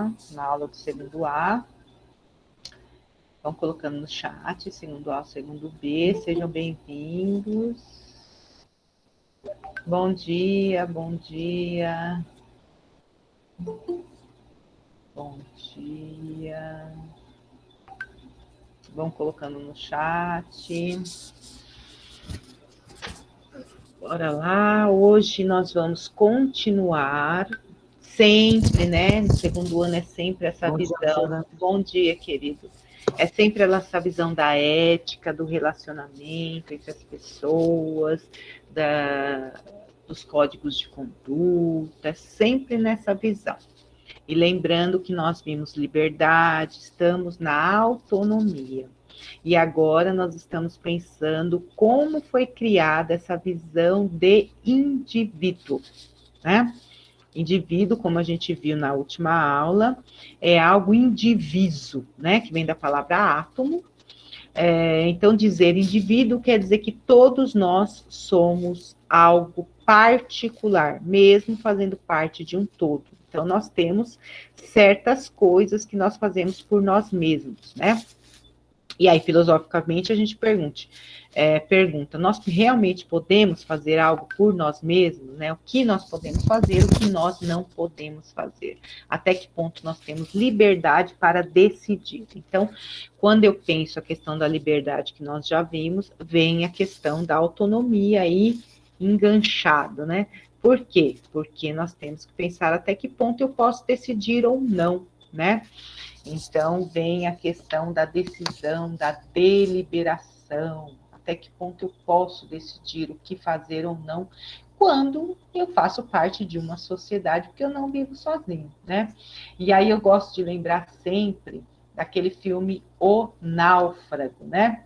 tá? Na aula do segundo A. Vão colocando no chat, segundo A, segundo B, sejam bem-vindos. Bom dia, bom dia. Bom dia. Vão colocando no chat. Bora lá, hoje nós vamos continuar, sempre, né? No segundo ano é sempre essa visão. Bom dia, querido. É sempre essa visão da ética, do relacionamento entre as pessoas, dos códigos de conduta, sempre nessa visão. E lembrando que nós vimos liberdade, estamos na autonomia. E agora nós estamos pensando como foi criada essa visão de indivíduo, né? Indivíduo, como a gente viu na última aula, é algo indiviso, né? Que vem da palavra átomo. Então, dizer indivíduo quer dizer que todos nós somos algo particular, mesmo fazendo parte de um todo. Então, nós temos certas coisas que nós fazemos por nós mesmos, né? E aí, filosoficamente, a gente pergunta, nós realmente podemos fazer algo por nós mesmos, né? O que nós podemos fazer, o que nós não podemos fazer? Até que ponto nós temos liberdade para decidir? Então, quando eu penso a questão da liberdade que nós já vimos, vem a questão da autonomia aí enganchado, né? Por quê? Porque nós temos que pensar até que ponto eu posso decidir ou não, né? Então, vem a questão da decisão, da deliberação, até que ponto eu posso decidir o que fazer ou não, quando eu faço parte de uma sociedade, porque eu não vivo sozinho, né? E aí eu gosto de lembrar sempre daquele filme O Náufrago, né?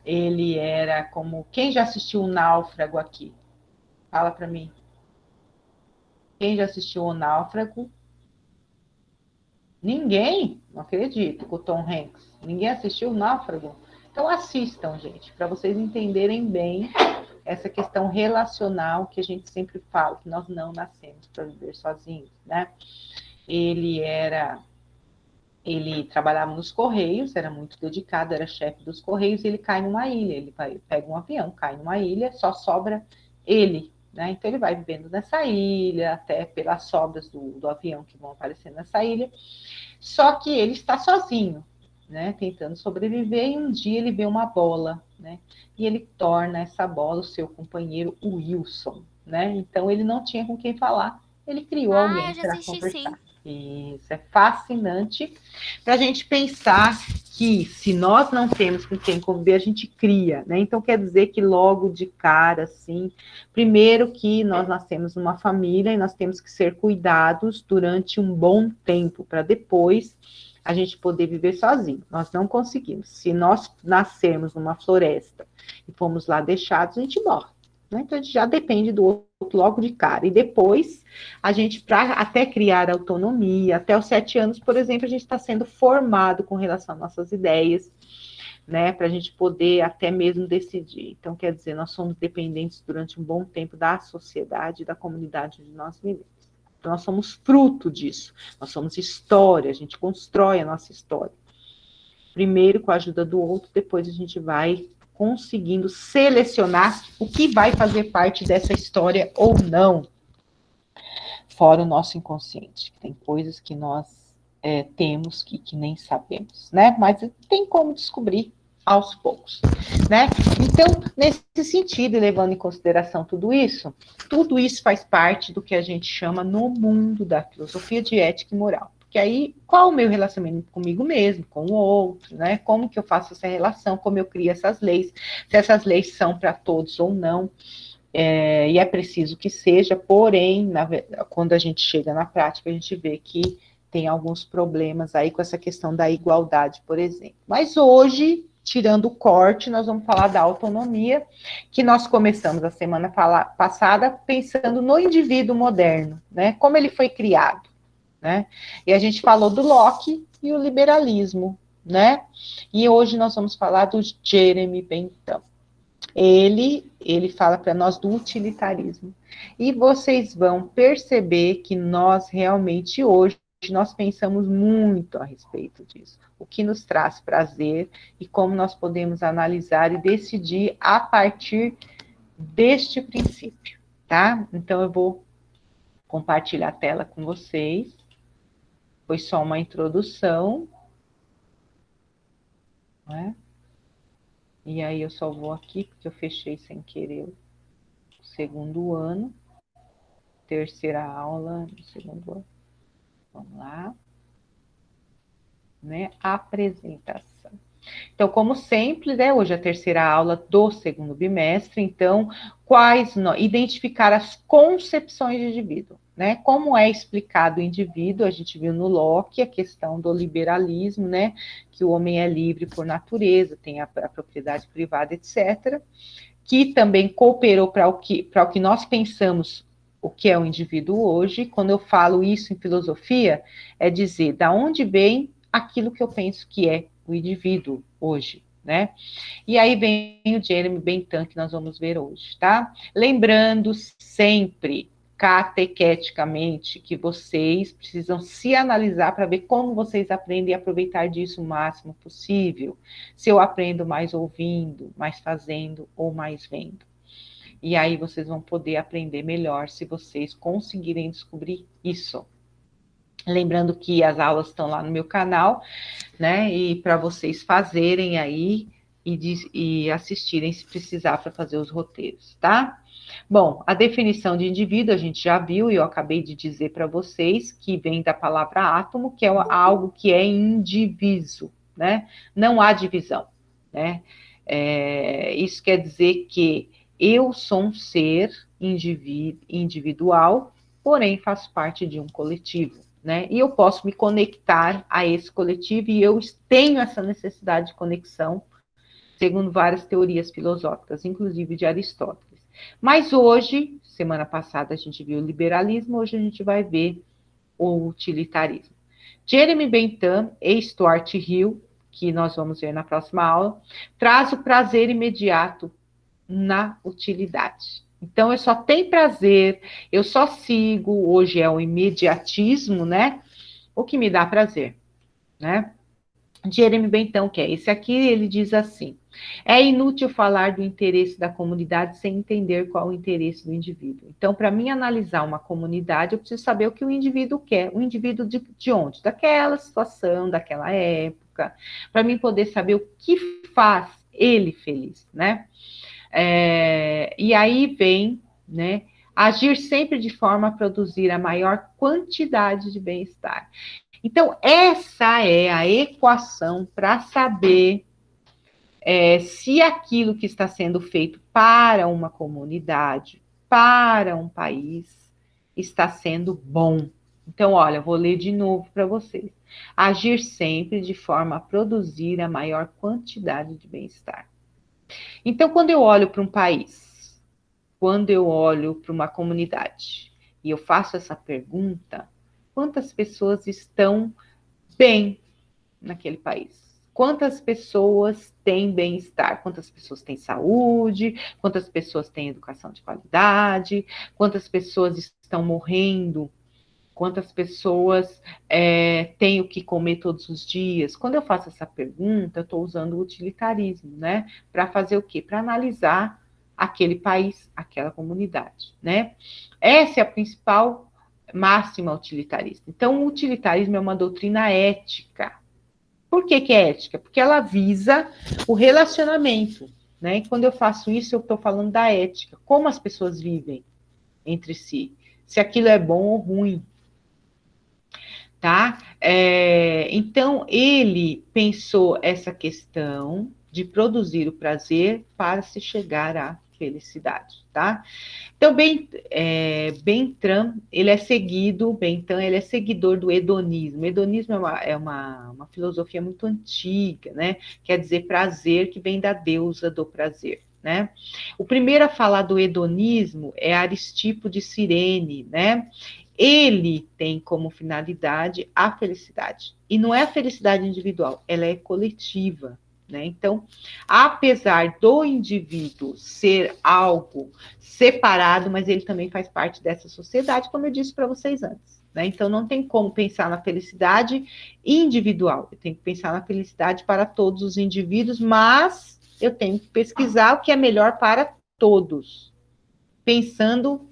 Ele era como... Quem já assistiu O Náufrago aqui? Fala para mim. Quem já assistiu O Náufrago? Ninguém? Não acredito, com o Tom Hanks. Ninguém assistiu o Náufrago? Então assistam, gente, para vocês entenderem bem essa questão relacional que a gente sempre fala, que nós não nascemos para viver sozinhos, né? Ele trabalhava nos Correios, era muito dedicado, era chefe dos Correios, e ele cai numa ilha, ele pega um avião, cai numa ilha, só sobra ele, né? Então ele vai vivendo nessa ilha, até pelas sobras do avião que vão aparecendo nessa ilha, só que ele está sozinho, né? Tentando sobreviver, e um dia ele vê uma bola, né? E ele torna essa bola o seu companheiro, o Wilson, né? Então ele não tinha com quem falar, ele criou alguém para conversar. Sim. Isso é fascinante para a gente pensar que se nós não temos com quem conviver, a gente cria, né? Então quer dizer que logo de cara, assim, primeiro que nós nascemos numa família e nós temos que ser cuidados durante um bom tempo, para depois a gente poder viver sozinho. Nós não conseguimos. Se nós nascermos numa floresta e fomos lá deixados, a gente morre. Né? Então a gente já depende do outro logo de cara. E depois, a gente, para até criar autonomia, até os 7 anos, por exemplo, a gente está sendo formado com relação às nossas ideias, né, para a gente poder até mesmo decidir. Então, quer dizer, nós somos dependentes durante um bom tempo da sociedade, da comunidade onde nós vivemos. Então, nós somos fruto disso. Nós somos história, a gente constrói a nossa história. Primeiro com a ajuda do outro, depois a gente vai conseguindo selecionar o que vai fazer parte dessa história ou não. Fora o nosso inconsciente. Tem coisas que nós temos que nem sabemos, né? Mas tem como descobrir aos poucos, né? Então, nesse sentido, levando em consideração tudo isso faz parte do que a gente chama no mundo da filosofia de ética e moral. Porque aí, qual o meu relacionamento comigo mesmo, com o outro, né? Como que eu faço essa relação, como eu crio essas leis, se essas leis são para todos ou não. E é preciso que seja, porém, quando a gente chega na prática, a gente vê que tem alguns problemas aí com essa questão da igualdade, por exemplo. Mas hoje, tirando o corte, nós vamos falar da autonomia, que nós começamos a semana passada pensando no indivíduo moderno, né? Como ele foi criado, né? E a gente falou do Locke e o liberalismo, né? E hoje nós vamos falar do Jeremy Bentham. Ele fala para nós do utilitarismo. E vocês vão perceber que nós realmente hoje nós pensamos muito a respeito disso. O que nos traz prazer e como nós podemos analisar e decidir a partir deste princípio, tá? Então, eu vou compartilhar a tela com vocês. Foi só uma introdução, né? E aí eu só vou aqui, porque eu fechei sem querer o segundo ano. Terceira aula do segundo ano. Vamos lá. Né? Apresentação. Então, como sempre, né, hoje é a terceira aula do segundo bimestre, então, identificar as concepções de indivíduo, né? Como é explicado o indivíduo, a gente viu no Locke a questão do liberalismo, né? Que o homem é livre por natureza, tem a propriedade privada, etc., que também cooperou para o que nós pensamos o que é o indivíduo hoje. Quando eu falo isso em filosofia, é dizer da onde vem aquilo que eu penso que é o indivíduo hoje, né? E aí vem o Jeremy Bentham, que nós vamos ver hoje, tá? Lembrando sempre, catequeticamente, que vocês precisam se analisar para ver como vocês aprendem e aproveitar disso o máximo possível. Se eu aprendo mais ouvindo, mais fazendo ou mais vendo. E aí vocês vão poder aprender melhor se vocês conseguirem descobrir isso. Lembrando que as aulas estão lá no meu canal, né? E para vocês fazerem aí e assistirem se precisar para fazer os roteiros, tá? Bom, a definição de indivíduo a gente já viu e eu acabei de dizer para vocês que vem da palavra átomo, que é algo que é indiviso, né? Não há divisão, né? Isso quer dizer que eu sou um ser individual, porém faço parte de um coletivo, né? E eu posso me conectar a esse coletivo e eu tenho essa necessidade de conexão, segundo várias teorias filosóficas, inclusive de Aristóteles. Mas hoje, semana passada a gente viu o liberalismo, hoje a gente vai ver o utilitarismo. Jeremy Bentham e Stuart Hill, que nós vamos ver na próxima aula, traz o prazer imediato na utilidade. Então, eu só tenho prazer, eu só sigo, hoje é o imediatismo, né? O que me dá prazer, né? Jeremy Bentham, que é esse aqui, ele diz assim: é inútil falar do interesse da comunidade sem entender qual é o interesse do indivíduo. Então, para mim analisar uma comunidade, eu preciso saber o que o indivíduo quer. O indivíduo de onde? Daquela situação, daquela época, para mim poder saber o que faz ele feliz, né? E aí vem, né, agir sempre de forma a produzir a maior quantidade de bem-estar. Então, essa é a equação para saber se aquilo que está sendo feito para uma comunidade, para um país, está sendo bom. Então, olha, vou ler de novo para vocês. Agir sempre de forma a produzir a maior quantidade de bem-estar. Então, quando eu olho para um país, quando eu olho para uma comunidade, e eu faço essa pergunta, quantas pessoas estão bem naquele país? Quantas pessoas têm bem-estar? Quantas pessoas têm saúde? Quantas pessoas têm educação de qualidade? Quantas pessoas estão morrendo? Quantas pessoas têm o que comer todos os dias? Quando eu faço essa pergunta, eu estou usando o utilitarismo, né? Para fazer o quê? Para analisar aquele país, aquela comunidade, né? Essa é a principal máxima utilitarista. Então, o utilitarismo é uma doutrina ética. Por que é ética? Porque ela visa o relacionamento, né? E quando eu faço isso, eu estou falando da ética, como as pessoas vivem entre si, se aquilo é bom ou ruim, tá? Então, ele pensou essa questão de produzir o prazer para se chegar à felicidade, tá? Então, Bentham, ele é seguidor do hedonismo. O hedonismo é uma filosofia muito antiga, né? Quer dizer prazer, que vem da deusa do prazer, né? O primeiro a falar do hedonismo é Aristipo de Cirene, né? Ele tem como finalidade a felicidade. E não é a felicidade individual, ela é coletiva, né? Então, apesar do indivíduo ser algo separado, mas ele também faz parte dessa sociedade, como eu disse para vocês antes, né? Então, não tem como pensar na felicidade individual. Eu tenho que pensar na felicidade para todos os indivíduos, mas eu tenho que pesquisar o que é melhor para todos, pensando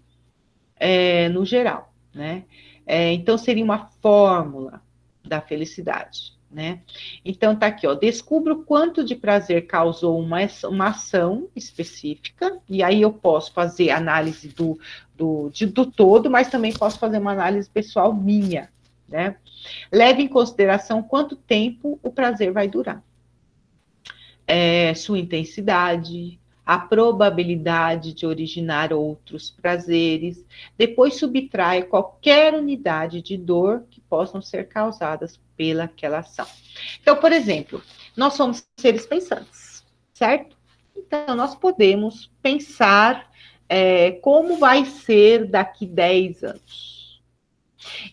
no geral, né? Então, seria uma fórmula da felicidade, né? Então, tá aqui, ó. Descubra o quanto de prazer causou uma ação específica, e aí eu posso fazer análise do todo, mas também posso fazer uma análise pessoal minha, né? Leve em consideração quanto tempo o prazer vai durar. Sua intensidade, a probabilidade de originar outros prazeres, depois subtrai qualquer unidade de dor que possam ser causadas pelaquela ação. Então, por exemplo, nós somos seres pensantes, certo? Então, nós podemos pensar como vai ser daqui 10 anos.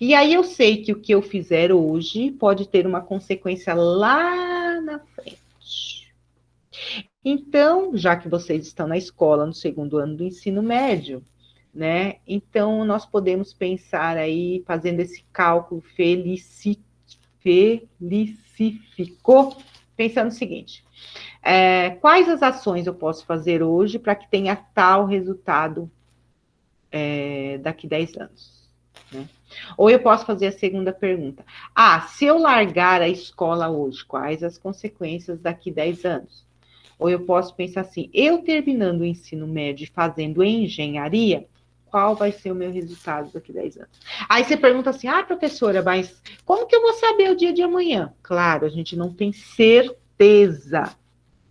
E aí eu sei que o que eu fizer hoje pode ter uma consequência lá na frente. Então, já que vocês estão na escola, no segundo ano do ensino médio, né? Então, nós podemos pensar aí, fazendo esse cálculo felicificou, pensando o seguinte: quais as ações eu posso fazer hoje para que tenha tal resultado daqui 10 anos? Né? Ou eu posso fazer a segunda pergunta: se eu largar a escola hoje, quais as consequências daqui 10 anos? Ou eu posso pensar assim: eu terminando o ensino médio e fazendo engenharia, qual vai ser o meu resultado daqui 10 anos? Aí você pergunta assim: professora, mas como que eu vou saber o dia de amanhã? Claro, a gente não tem certeza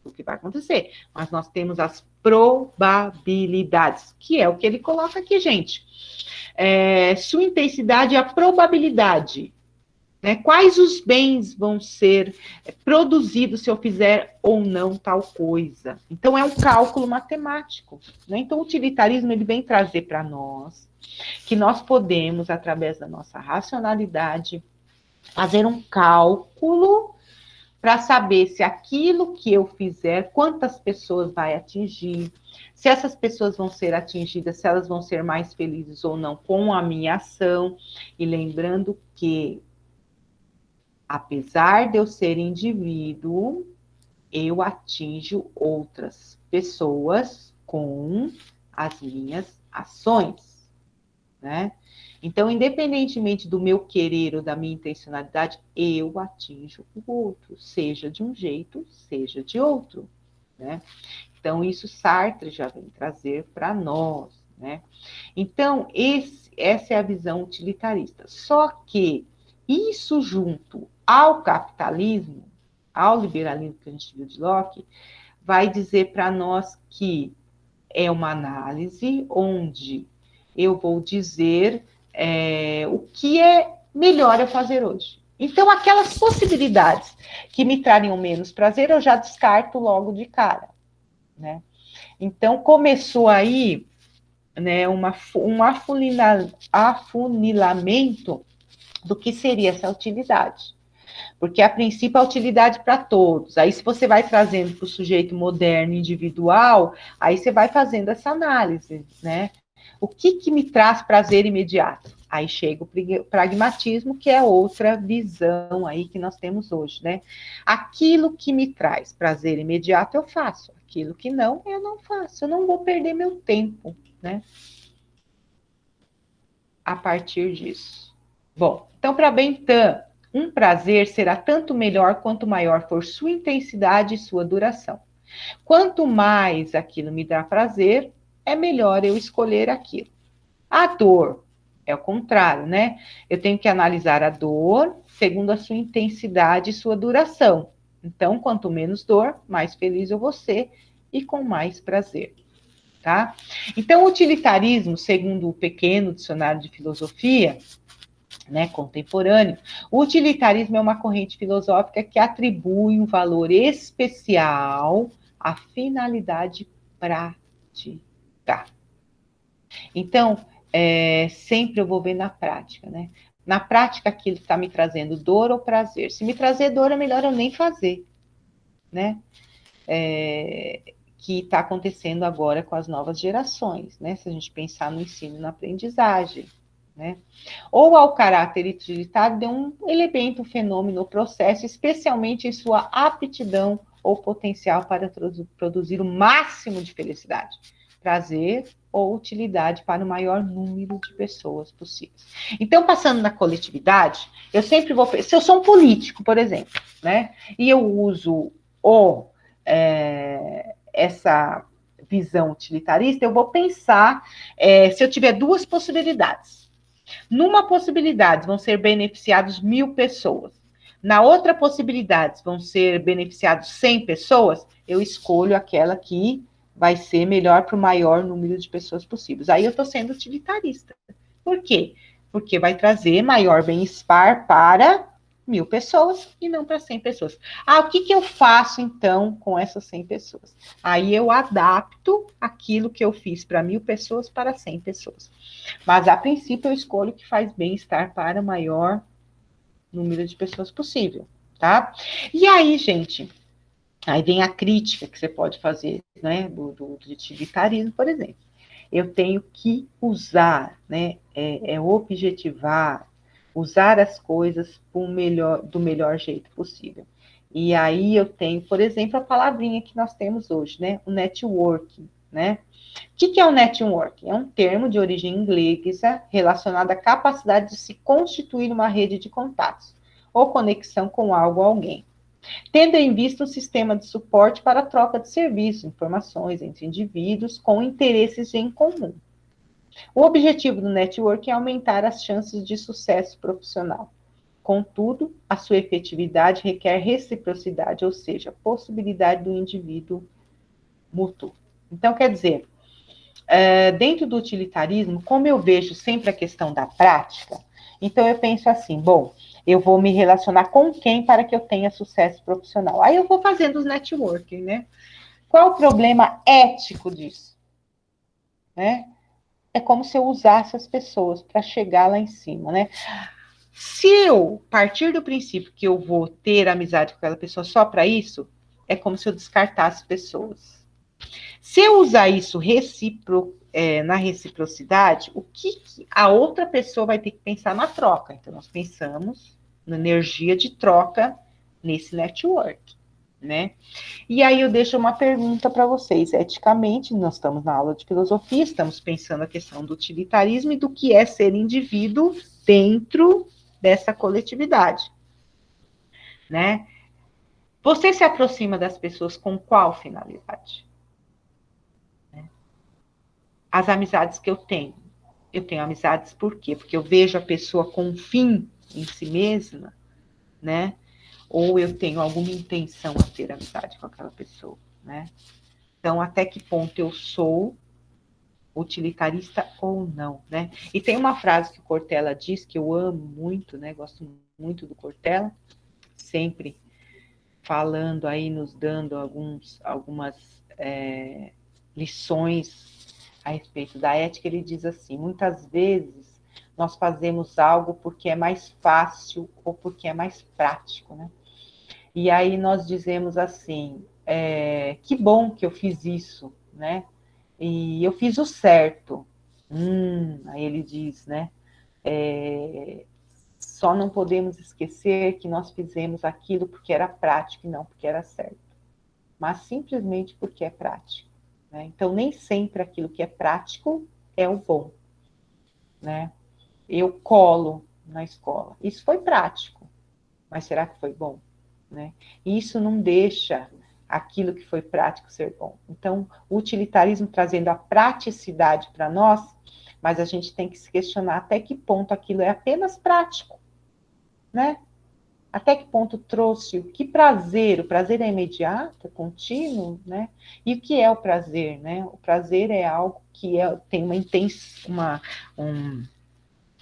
do que vai acontecer, mas nós temos as probabilidades, que é o que ele coloca aqui, gente. Sua intensidade é a probabilidade. Né? Quais os bens vão ser produzidos se eu fizer ou não tal coisa? Então, é um cálculo matemático. Né? Então, o utilitarismo ele vem trazer para nós que nós podemos, através da nossa racionalidade, fazer um cálculo para saber se aquilo que eu fizer, quantas pessoas vai atingir, se essas pessoas vão ser atingidas, se elas vão ser mais felizes ou não com a minha ação. E lembrando que apesar de eu ser indivíduo, eu atinjo outras pessoas com as minhas ações, né? Então, independentemente do meu querer ou da minha intencionalidade, eu atinjo o outro, seja de um jeito, seja de outro, né? Então, isso Sartre já vem trazer para nós, né? Então, essa é a visão utilitarista. Só que isso junto ao capitalismo, ao liberalismo que a gente viu de Locke, vai dizer para nós que é uma análise onde eu vou dizer o que é melhor eu fazer hoje. Então, aquelas possibilidades que me trariam menos prazer, eu já descarto logo de cara, né? Então, começou aí, né, um afunilamento do que seria essa utilidade. Porque, a princípio, a utilidade para todos. Aí, se você vai trazendo para o sujeito moderno, individual, aí você vai fazendo essa análise, né? O que me traz prazer imediato? Aí chega o pragmatismo, que é outra visão aí que nós temos hoje, né? Aquilo que me traz prazer imediato, eu faço. Aquilo que não, eu não faço. Eu não vou perder meu tempo, né? A partir disso. Bom, então, para Bentham, um prazer será tanto melhor quanto maior for sua intensidade e sua duração. Quanto mais aquilo me dá prazer, é melhor eu escolher aquilo. A dor é o contrário, né? Eu tenho que analisar a dor segundo a sua intensidade e sua duração. Então, quanto menos dor, mais feliz eu vou ser e com mais prazer. Tá? Então, o utilitarismo, segundo o pequeno dicionário de filosofia, né, contemporâneo, o utilitarismo é uma corrente filosófica que atribui um valor especial à finalidade prática. Então, sempre eu vou ver na prática, né? Na prática, aquilo está me trazendo dor ou prazer. Se me trazer dor, é melhor eu nem fazer, né? Que está acontecendo agora com as novas gerações, né? Se a gente pensar no ensino e na aprendizagem, né? Ou ao caráter utilitário dê um elemento, um fenômeno, um processo, especialmente em sua aptidão ou potencial para produzir o máximo de felicidade, prazer ou utilidade para o maior número de pessoas possíveis. Então, passando na coletividade, eu sempre vou... Se eu sou um político, por exemplo, né? E eu uso essa visão utilitarista, eu vou pensar, se eu tiver duas possibilidades. Numa possibilidade vão ser beneficiados 1.000 pessoas. Na outra possibilidade vão ser beneficiados 100 pessoas. Eu escolho aquela que vai ser melhor para o maior número de pessoas possíveis. Aí eu estou sendo utilitarista. Por quê? Porque vai trazer maior bem-estar para 1.000 pessoas e não para 100 pessoas. Ah, o que eu faço, então, com essas 100 pessoas? Aí eu adapto aquilo que eu fiz para 1.000 pessoas para 100 pessoas. Mas, a princípio, eu escolho o que faz bem-estar para o maior número de pessoas possível, tá? E aí, gente, aí vem a crítica que você pode fazer, né, do utilitarismo, por exemplo. Eu tenho que usar, né, objetivar, usar as coisas do melhor jeito possível. E aí eu tenho, por exemplo, a palavrinha que nós temos hoje, né, o networking, né? O que é o networking? É um termo de origem inglesa relacionado à capacidade de se constituir uma rede de contatos ou conexão com algo ou alguém, tendo em vista um sistema de suporte para a troca de serviços, informações entre indivíduos com interesses em comum. O objetivo do networking é aumentar as chances de sucesso profissional. Contudo, a sua efetividade requer reciprocidade, ou seja, possibilidade do indivíduo mútuo. Então, quer dizer, dentro do utilitarismo, como eu vejo sempre a questão da prática, então eu penso assim, bom, eu vou me relacionar com quem para que eu tenha sucesso profissional? Aí eu vou fazendo os networking, né? Qual o problema ético disso? Né? É como se eu usasse as pessoas para chegar lá em cima, né? Se eu partir do princípio que eu vou ter amizade com aquela pessoa só para isso, é como se eu descartasse pessoas. Se eu usar isso na reciprocidade, o que a outra pessoa vai ter que pensar na troca? Então, nós pensamos na energia de troca nesse network, né? E aí eu deixo uma pergunta para vocês. Eticamente, nós estamos na aula de filosofia, estamos pensando a questão do utilitarismo e do que é ser indivíduo dentro dessa coletividade, né? Você se aproxima das pessoas com qual finalidade? As amizades que eu tenho amizades por quê? Porque eu vejo a pessoa com um fim em si mesma, né? Ou eu tenho alguma intenção a ter amizade com aquela pessoa, né? Então, até que ponto eu sou utilitarista ou não, né? E tem uma frase que o Cortella diz, que eu amo muito, né? Gosto muito do Cortella, sempre falando aí, nos dando algumas lições a respeito da ética. Ele diz assim, muitas vezes nós fazemos algo porque é mais fácil ou porque é mais prático, né? E aí nós dizemos assim, que bom que eu fiz isso, né? E eu fiz o certo. Aí ele diz, né? Só não podemos esquecer que nós fizemos aquilo porque era prático e não porque era certo. Mas simplesmente porque é prático, né? Então, nem sempre aquilo que é prático é o bom, né? Eu colo na escola. Isso foi prático, mas será que foi bom? Né? Isso não deixa aquilo que foi prático ser bom. Então, o utilitarismo trazendo a praticidade para nós, mas a gente tem que se questionar até que ponto aquilo é apenas prático, né? Até que ponto trouxe o prazer? O prazer é imediato, é contínuo, né? E o que é o prazer, né? O prazer é algo que tem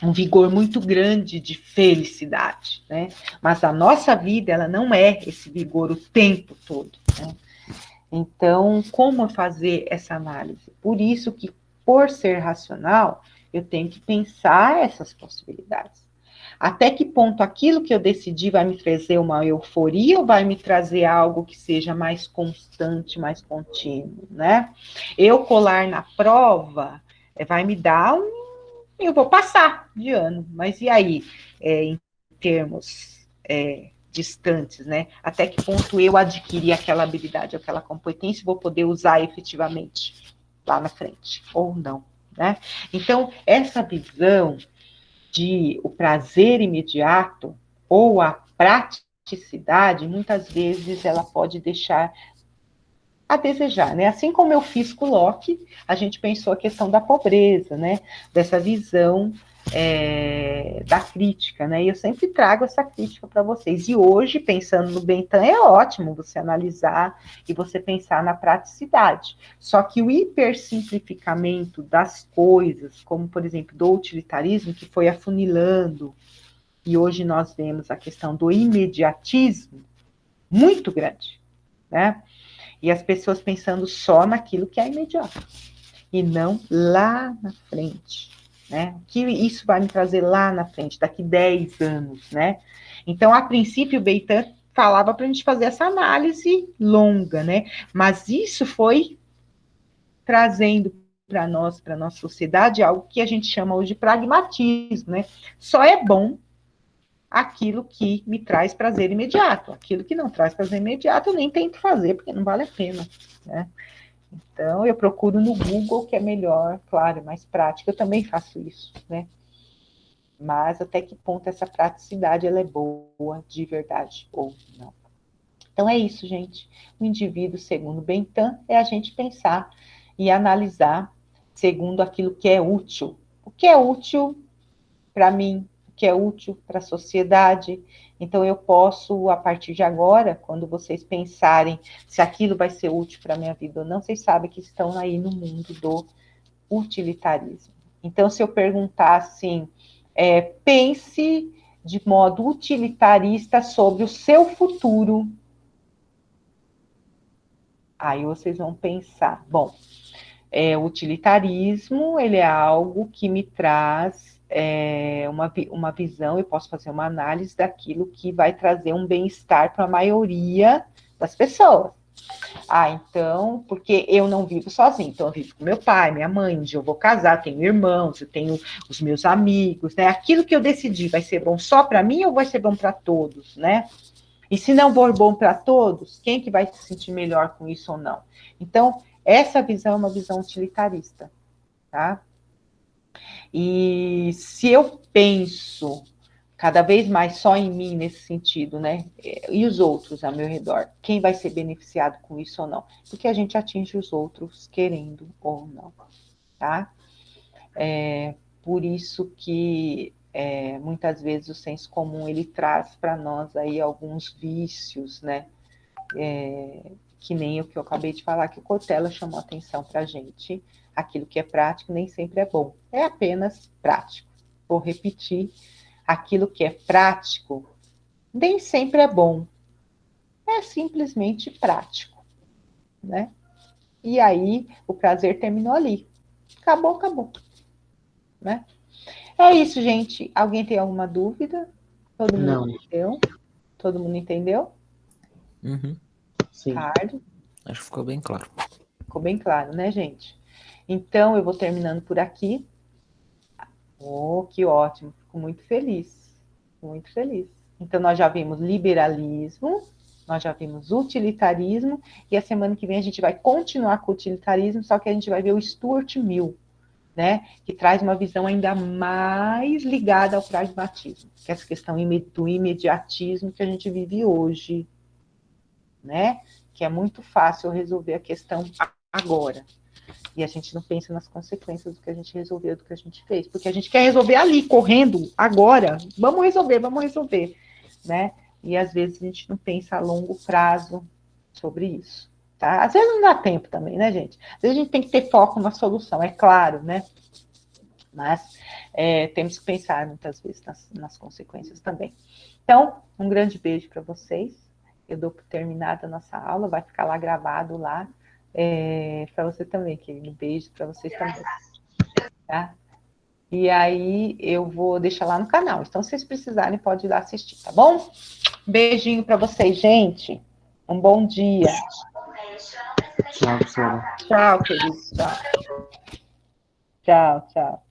um vigor muito grande de felicidade, né? Mas a nossa vida, ela não é esse vigor o tempo todo, né? Então, como fazer essa análise? Por isso que, por ser racional, eu tenho que pensar essas possibilidades. Até que ponto aquilo que eu decidi vai me trazer uma euforia ou vai me trazer algo que seja mais constante, mais contínuo, né? Eu colar na prova vai me dar eu vou passar de ano. Mas e aí, em termos distantes, né? Até que ponto eu adquiri aquela habilidade, aquela competência, vou poder usar efetivamente lá na frente, ou não, né? Então, essa visão de o prazer imediato ou a praticidade, muitas vezes ela pode deixar a desejar, né? Assim como eu fiz com o Locke, a gente pensou a questão da pobreza, né? Dessa visão da crítica, né? E eu sempre trago essa crítica para vocês. E hoje, pensando no Bentham, é ótimo você analisar e você pensar na praticidade. Só que o hipersimplificamento das coisas, como, por exemplo, do utilitarismo, que foi afunilando, e hoje nós vemos a questão do imediatismo, muito grande, né? E as pessoas pensando só naquilo que é imediato, e não lá na frente, né? O que isso vai me trazer lá na frente, daqui 10 anos, né? Então, a princípio, o Bentham falava para a gente fazer essa análise longa, né? Mas isso foi trazendo para nós, para nossa sociedade, algo que a gente chama hoje de pragmatismo, né? Só é bom aquilo que me traz prazer imediato. Aquilo que não traz prazer imediato, eu nem tento fazer, porque não vale a pena, né? Então, eu procuro no Google, que é melhor, claro, mais prático. Eu também faço isso, né? Mas até que ponto essa praticidade ela é boa de verdade ou não? Então é isso, gente. O indivíduo, segundo Bentham, é a gente pensar e analisar segundo aquilo que é útil. O que é útil para mim, o que é útil para a sociedade. Então, eu posso, a partir de agora, quando vocês pensarem se aquilo vai ser útil para a minha vida ou não, vocês sabem que estão aí no mundo do utilitarismo. Então, se eu perguntar assim, pense de modo utilitarista sobre o seu futuro. Aí vocês vão pensar, bom, o utilitarismo, ele é algo que me traz uma visão, eu posso fazer uma análise daquilo que vai trazer um bem-estar para a maioria das pessoas. Ah, então, porque eu não vivo sozinho, então eu vivo com meu pai, minha mãe, onde eu vou casar, tenho irmãos, eu tenho os meus amigos, né? Aquilo que eu decidi vai ser bom só para mim ou vai ser bom para todos, né? E se não for bom para todos, quem que vai se sentir melhor com isso ou não? Então, essa visão é uma visão utilitarista, tá? E se eu penso cada vez mais só em mim nesse sentido, né? E os outros ao meu redor, quem vai ser beneficiado com isso ou não? Porque a gente atinge os outros querendo ou não, tá? Por isso que muitas vezes o senso comum ele traz para nós aí alguns vícios, né? Que nem o que eu acabei de falar, que o Cortella chamou atenção para a gente. Aquilo que é prático nem sempre é bom, é apenas prático. Vou repetir, aquilo que é prático nem sempre é bom, é simplesmente prático, né? E aí o prazer terminou ali. Acabou, acabou, né? É isso, gente. Alguém tem alguma dúvida? Todo mundo Não, entendeu? Todo mundo entendeu? Uhum. sim. Ricardo? Acho que ficou bem claro. Ficou bem claro, né, gente? Então, eu vou terminando por aqui. Oh, que ótimo. Fico muito feliz. Muito feliz. Então, nós já vimos liberalismo, nós já vimos utilitarismo, e a semana que vem a gente vai continuar com o utilitarismo, só que a gente vai ver o Stuart Mill, né? Que traz uma visão ainda mais ligada ao pragmatismo, que é essa questão do imediatismo que a gente vive hoje, né? Que é muito fácil resolver a questão agora. E a gente não pensa nas consequências do que a gente resolveu, do que a gente fez. Porque a gente quer resolver ali, correndo, agora. Vamos resolver, né? E às vezes a gente não pensa a longo prazo sobre isso. Tá? Às vezes não dá tempo também, né, gente? Às vezes a gente tem que ter foco na solução, é claro, né? Mas temos que pensar muitas vezes nas consequências também. Então, um grande beijo para vocês. Eu dou por terminada a nossa aula, vai ficar lá gravado lá. Para você também, querido. Um beijo para vocês também. Tá? E aí eu vou deixar lá no canal. Então, se vocês precisarem, pode ir lá assistir, tá bom? Beijinho para vocês, gente. Um bom dia. Tchau, professora. Tchau, querido. Tchau. Tchau, tchau.